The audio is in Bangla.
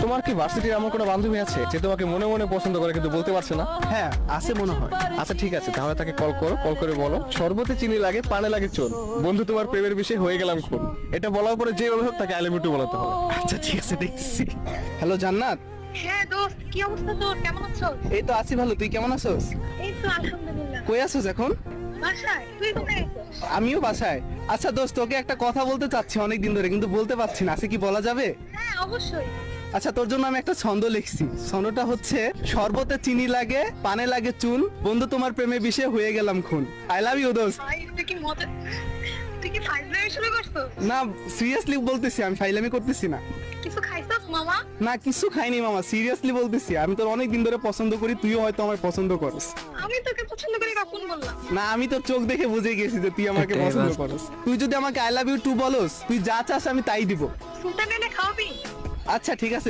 তোমার কি ভার্সিটির এমন কোনো বান্ধবী আছে যে তোমাকে মনে মনে পছন্দ করে কিন্তু বলতে পারছে না? হ্যাঁ আছে মনে হয়। আচ্ছা ঠিক আছে, তাহলে তাকে কল করো, কল করে বলো শরবতে চিনি লাগে পানে লাগে চুন, বন্ধু তোমার প্রেমের বিষয়ে হয়ে গেলাম খুন। এটা বলার পরে যেভাবে হোক তাকে আই লাভ ইউ টু বলাতে হবে। আচ্ছা ঠিক আছে, দেখছি। হ্যালো জান্নাত। হ্যাঁ দোস্ত, কি অবস্থা তোর? কেমন আছো? এই তো আছি ভালো, তুই কেমন আছোস? এই তো আলহামদুলিল্লাহ। কই আছোস এখন? বাসায়? তুই কোথায় আছিস? আমিও বাসায়। আচ্ছা দোস্ত, তোকে একটা কথা বলতে চাচ্ছি অনেক দিন ধরে, কিন্তু বলতে পারছি না, আছে কি বলা যাবে? হ্যাঁ অবশ্যই। আচ্ছা তোর জন্য আমি একটা ছন্দ লিখছি। ছন্দটা হচ্ছে শরবতে চিনি লাগে পানে লাগে চুন, বন্ধু তোমার প্রেমে বিষয়ে হয়ে গেলাম খুন। আই লাভ ইউ দোস্ত। ভাই তুই কি মজা, তুই কি ফাইজলামি শুরু করছো? না সিরিয়াসলি বলতেছি, আমি ফাইলামি করতেছি না। কিছু খাইছস মামা? না কিছু খাইনি মামা, সিরিয়াসলি বলতেছি। আমি তোর অনেক দিন ধরে পছন্দ করি, তুইও হয়তো আমায় পছন্দ করিস। আমি তোকে পছন্দ করি কখন বললাম? না আমি তো চোখ দেখে বুঝে গেছি যে তুই আমাকে এটাই পছন্দ বাস্তব। করিস। তুই যদি আমাকে আই লাভ ইউ টু বলস, তুই যা চাস আমি তাই দিব। সুলতান এনে খাওয়াবি? আচ্ছা ঠিক আছে,